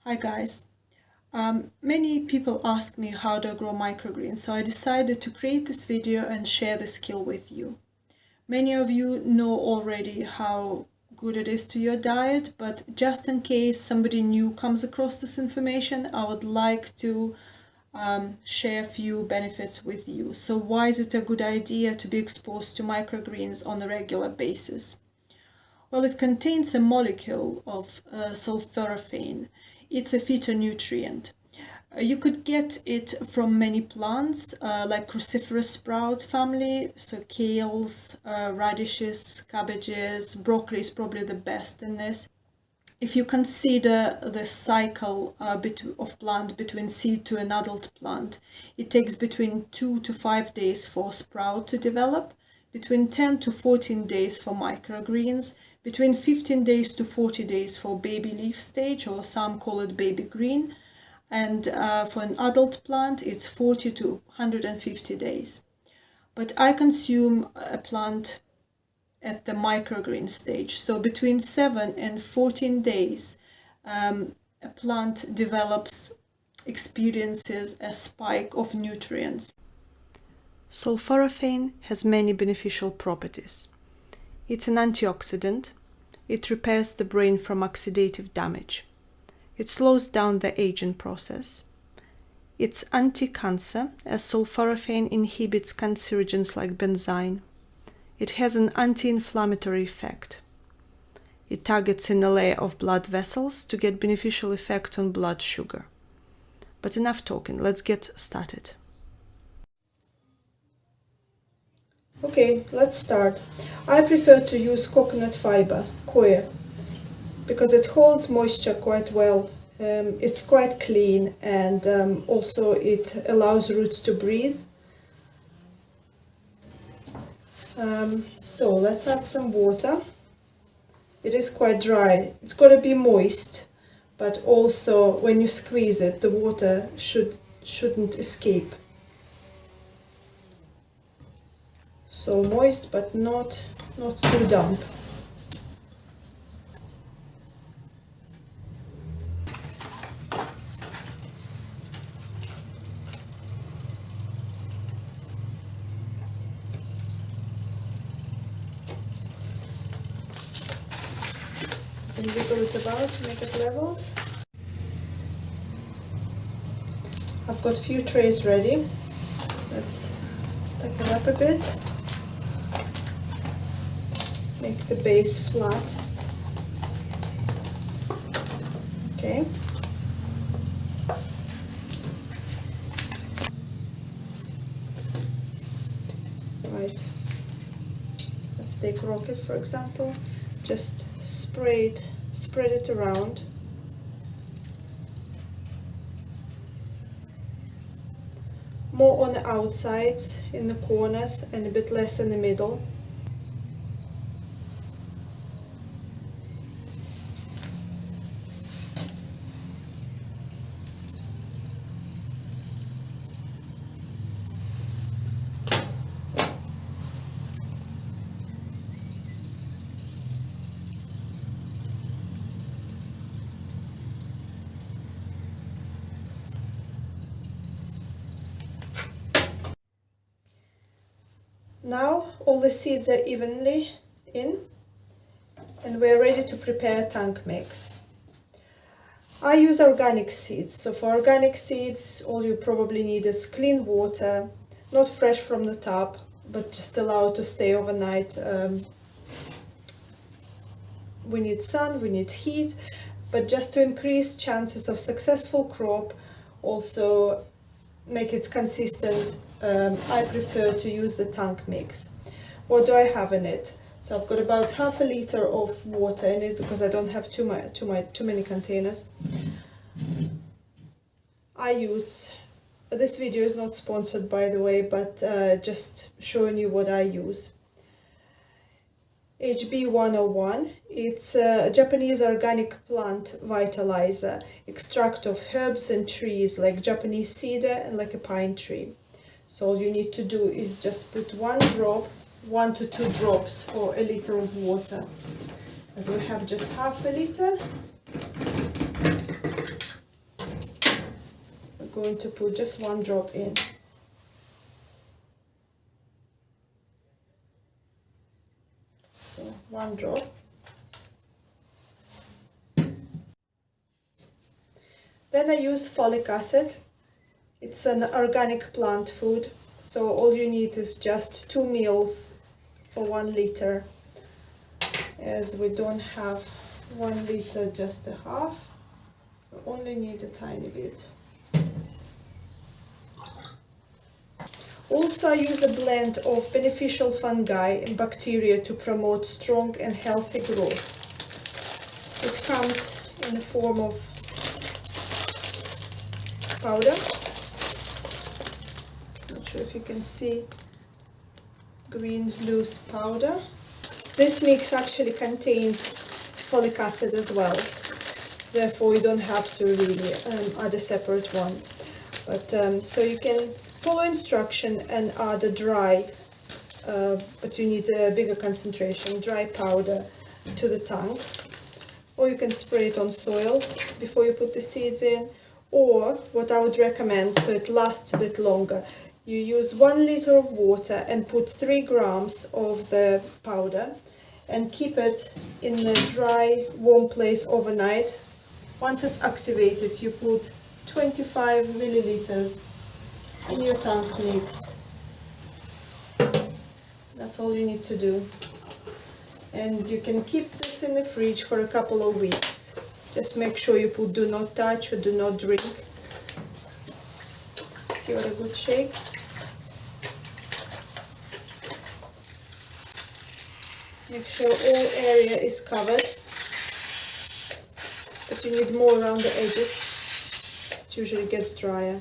Hi guys. Many people ask me how to grow microgreens, so I decided to create this video and share the skill with you. Many of you know already how good it is to your diet, but just in case somebody new comes across this information, I would like to share a few benefits with you. So why is it a good idea to be exposed to microgreens on a regular basis? Well, it contains a molecule of sulforaphane. It's a phytonutrient. You could get it from many plants, like cruciferous sprout family, so kales, radishes, cabbages, broccoli is probably the best in this. If you consider the cycle of plant between seed to an adult plant, it takes between 2 to 5 days for sprout to develop, between 10 to 14 days for microgreens, between 15 days to 40 days for baby leaf stage, or some call it baby green, and for an adult plant it's 40 to 150 days. But I consume a plant at the microgreen stage, so between 7 and 14 days a plant experiences a spike of nutrients. Sulforaphane has many beneficial properties. It's an antioxidant. It repairs the brain from oxidative damage. It slows down the aging process. It's anti-cancer, as sulforaphane inhibits cancerogens like benzene. It has an anti-inflammatory effect. It targets in a layer of blood vessels to get beneficial effect on blood sugar. But enough talking, let's get started. Okay, let's start. I prefer to use coconut fiber, Coir, because it holds moisture quite well. It's quite clean, and also it allows roots to breathe. So let's add some water. It is quite dry. It's got to be moist, but also when you squeeze it, the water shouldn't escape. So moist, but not too damp. And wiggle it about to make it leveled. I've got a few trays ready. Let's stack it up a bit. Make the base flat. Okay. Right. Let's take rocket, for example. Just spread it around. More on the outsides, in the corners, and a bit less in the middle. Now all the seeds are evenly in, and we're ready to prepare a tank mix. I use organic seeds, so for organic seeds all you probably need is clean water, not fresh from the tap, but just allowed to stay overnight. We need sun, we need heat, but just to increase chances of successful crop, also make it consistent, I prefer to use the tank mix. What do I have in it? So I've got about half a liter of water in it because I don't have too many containers. I use, this video is not sponsored by the way, but just showing you what I use. HB101, it's a Japanese organic plant vitalizer, extract of herbs and trees like Japanese cedar and like a pine tree. So all you need to do is just put 1 to 2 drops for a liter of water. As we have just half a liter, going to put just 1 drop in. So 1 drop. Then I use folic acid. It's an organic plant food, so all you need is just 2 ml for 1 liter. As we don't have 1 liter, just a half, we only need a tiny bit. Also, I use a blend of beneficial fungi and bacteria to promote strong and healthy growth. It comes in the form of powder. Not sure if you can see, green loose powder. This mix actually contains folic acid as well, therefore you don't have to really add a separate one. But so you can follow instruction and add a dry, but you need a bigger concentration, dry powder to the tank. Or you can spray it on soil before you put the seeds in. Or what I would recommend, so it lasts a bit longer, you use 1 liter of water and put 3 grams of the powder and keep it in a dry, warm place overnight. Once it's activated, you put 25 milliliters in your tank mix. That's all you need to do. And you can keep this in the fridge for a couple of weeks. Just make sure you put do not touch or do not drink. Give it a good shake. Make sure all area is covered, but you need more around the edges. It usually gets drier.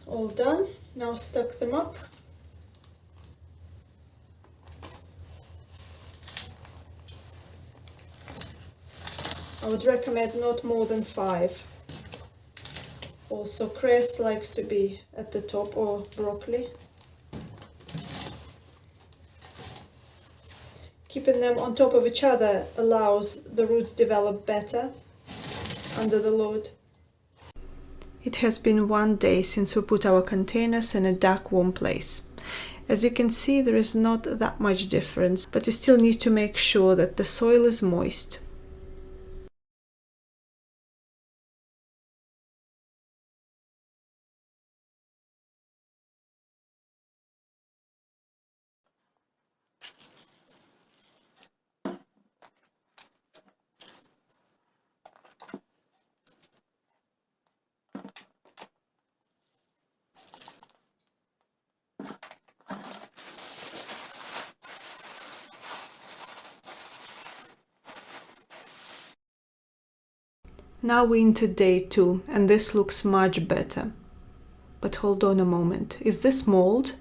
All done. Now stack them up. I would recommend not more than 5. Also, cress likes to be at the top, or broccoli. Keeping them on top of each other allows the roots develop better under the load. It has been 1 day since we put our containers in a dark, warm place. As you can see, there is not that much difference, but you still need to make sure that the soil is moist. Now we're into day 2 and this looks much better. But hold on a moment, is this mold?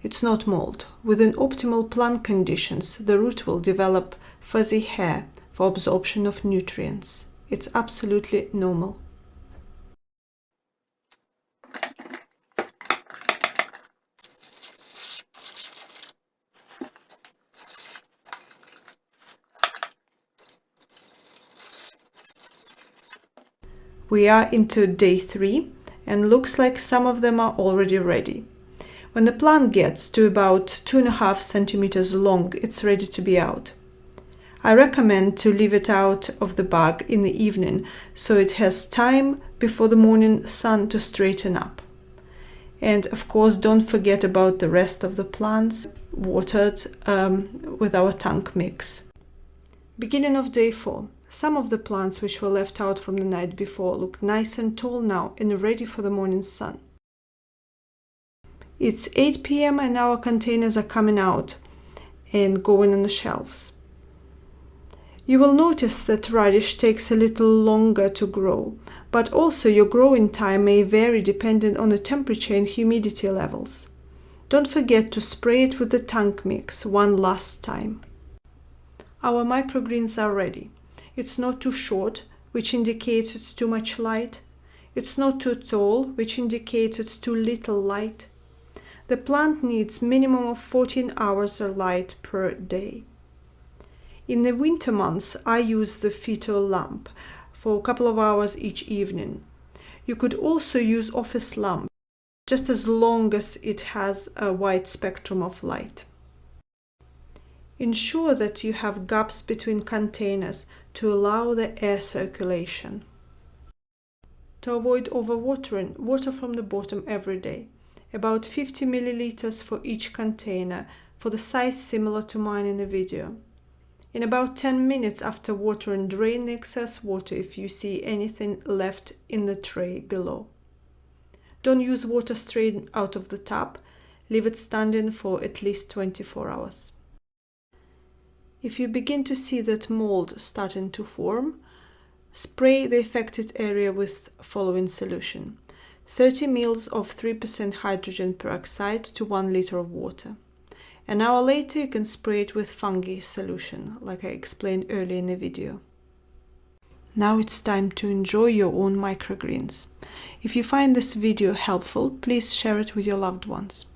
It's not mold. Within optimal plant conditions, the root will develop fuzzy hair for absorption of nutrients. It's absolutely normal. We are into day 3 and looks like some of them are already ready. When the plant gets to about 2.5 centimeters long, it's ready to be out. I recommend to leave it out of the bag in the evening so it has time before the morning sun to straighten up. And of course, don't forget about the rest of the plants watered with our tank mix. Beginning of day 4. Some of the plants which were left out from the night before look nice and tall now and ready for the morning sun. It's 8 p.m. and our containers are coming out and going on the shelves. You will notice that radish takes a little longer to grow, but also your growing time may vary depending on the temperature and humidity levels. Don't forget to spray it with the tank mix one last time. Our microgreens are ready. It's not too short, which indicates it's too much light. It's not too tall, which indicates it's too little light. The plant needs minimum of 14 hours of light per day. In the winter months, I use the phyto lamp for a couple of hours each evening. You could also use office lamp, just as long as it has a wide spectrum of light. Ensure that you have gaps between containers to allow the air circulation. To avoid overwatering, water from the bottom every day, about 50 milliliters for each container, for the size similar to mine in the video. In about 10 minutes after watering, drain the excess water if you see anything left in the tray below. Don't use water straight out of the tap, leave it standing for at least 24 hours. If you begin to see that mold starting to form, spray the affected area with following solution: 30 ml of 3% hydrogen peroxide to 1 liter of water. An hour later you can spray it with fungi solution, like I explained earlier in the video. Now it's time to enjoy your own microgreens. If you find this video helpful, please share it with your loved ones.